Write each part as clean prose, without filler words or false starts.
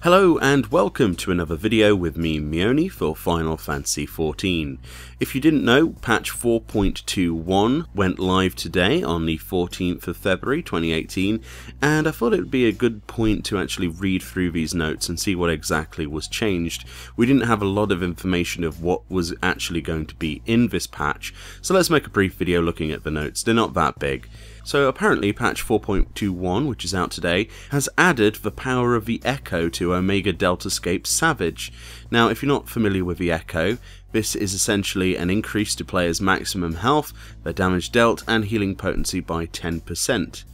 Hello and welcome to another video with me, Meoni, for Final Fantasy XIV. If you didn't know, patch 4.21 went live today on the 14th of February 2018, and I thought it would be a good point to actually read through these notes and see what exactly was changed. We didn't have a lot of information of what was actually going to be in this patch, so let's make a brief video looking at the notes. They're not that big. So apparently patch 4.21, which is out today, has added the power of the Echo to Omega Deltascape Savage. Now, if you're not familiar with the Echo, this is essentially an increase to players' maximum health, their damage dealt, and healing potency by 10%.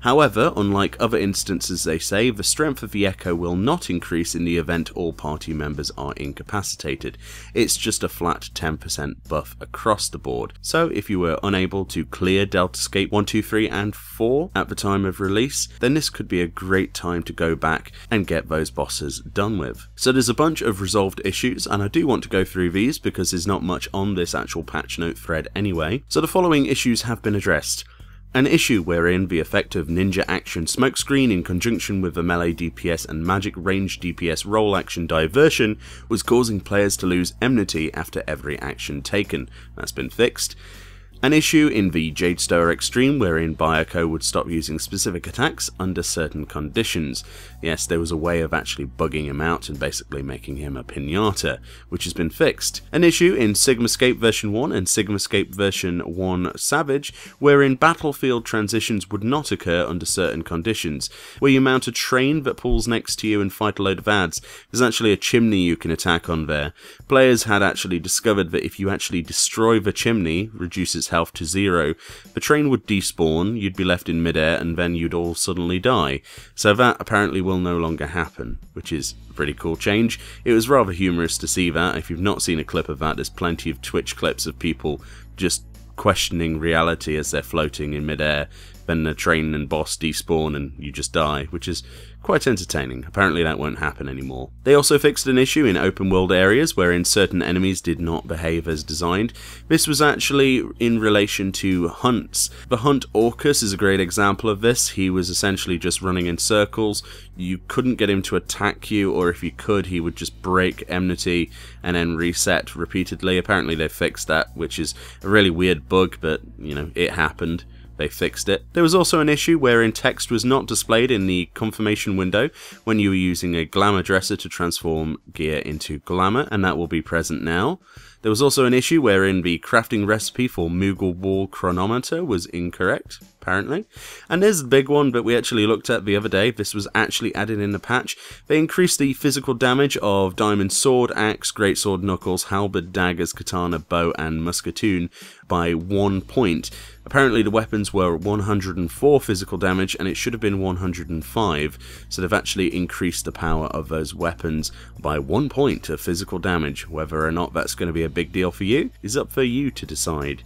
However, unlike other instances, they say, the strength of the Echo will not increase in the event all party members are incapacitated. It's just a flat 10% buff across the board. So if you were unable to clear Deltascape 1, 2, 3 and 4 at the time of release, then this could be a great time to go back and get those bosses done with. So there's a bunch of resolved issues, and I do want to go through these because there's not much on this actual patch note thread anyway. So the following issues have been addressed. An issue wherein the effect of Ninja Action Smokescreen in conjunction with the Melee DPS and Magic Range DPS Roll Action Diversion was causing players to lose enmity after every action taken. That's been fixed. An issue in the Jadestower Extreme wherein Bayako would stop using specific attacks under certain conditions. Yes, there was a way of actually bugging him out and basically making him a pinata, which has been fixed. An issue in Sigmascape version 1 and Sigmascape version 1 Savage wherein battlefield transitions would not occur under certain conditions. Where you mount a train that pulls next to you and fight a load of adds, there's actually a chimney you can attack on there. Players had actually discovered that if you actually destroy the chimney, reduces health to 0, the train would despawn, you'd be left in midair, and then you'd all suddenly die. So that apparently will no longer happen, which is a pretty cool change. It was rather humorous to see that. If you've not seen a clip of that, there's plenty of Twitch clips of people just questioning reality as they're floating in midair. Then the train and boss despawn and you just die, which is quite entertaining. Apparently that won't happen anymore. They also fixed an issue in open world areas wherein certain enemies did not behave as designed. This was actually in relation to hunts. The hunt Orcus is a great example of this. He was essentially just running in circles. You couldn't get him to attack you, or if you could, he would just break enmity and then reset repeatedly. Apparently they fixed that, which is a really weird bug, but you know, it happened. They fixed it. There was also an issue wherein text was not displayed in the confirmation window when you were using a glamour dresser to transform gear into glamour, and that will be present now. There was also an issue wherein the crafting recipe for Moogle Wall Chronometer was incorrect, apparently. And there's the big one that we actually looked at the other day. This was actually added in the patch. They increased the physical damage of Diamond Sword, Axe, Greatsword, Knuckles, Halberd, Daggers, Katana, Bow, and Musketoon by 1 point. Apparently the weapons were 104 physical damage and it should have been 105, so they've actually increased the power of those weapons by 1 point of physical damage. Whether or not that's going to be a big deal for you is up for you to decide.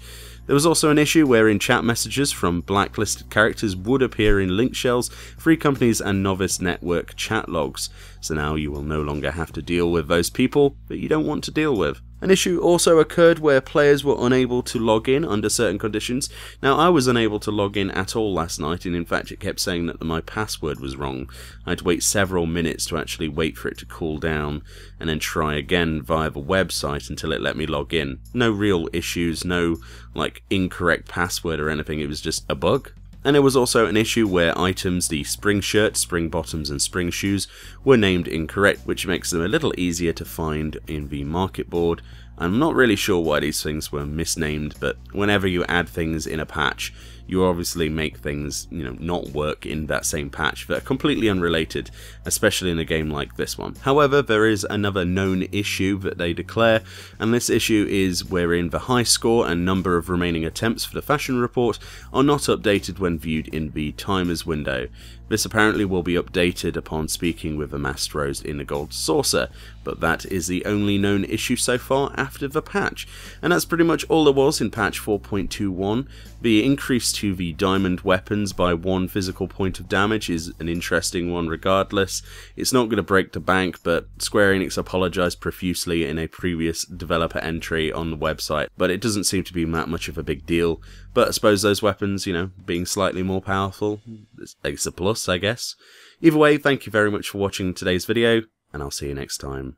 There was also an issue wherein chat messages from blacklisted characters would appear in link shells, free companies and novice network chat logs. So now you will no longer have to deal with those people that you don't want to deal with. An issue also occurred where players were unable to log in under certain conditions. Now, I was unable to log in at all last night, and in fact it kept saying that my password was wrong. I had to wait several minutes to actually wait for it to cool down, and then try again via the website until it let me log in. No real issues, no like incorrect password or anything, it was just a bug. And there was also an issue where items, the spring shirt, spring bottoms and spring shoes, were named incorrect, which makes them a little easier to find in the market board. I'm not really sure why these things were misnamed, but whenever you add things in a patch, you obviously make things, not work in that same patch that are completely unrelated, especially in a game like this one. However, there is another known issue that they declare, and this issue is wherein the high score and number of remaining attempts for the fashion report are not updated when viewed in the timers window. This apparently will be updated upon speaking with the Mastros in the Gold Saucer, but that is the only known issue so far after the patch. And that's pretty much all there was in patch 4.21. The increase to the diamond weapons by 1 physical point of damage is an interesting one regardless. It's not going to break the bank, but Square Enix apologised profusely in a previous developer entry on the website, but it doesn't seem to be that much of a big deal. But I suppose those weapons, you know, being slightly more powerful, it's a plus, I guess. Either way, thank you very much for watching today's video, and I'll see you next time.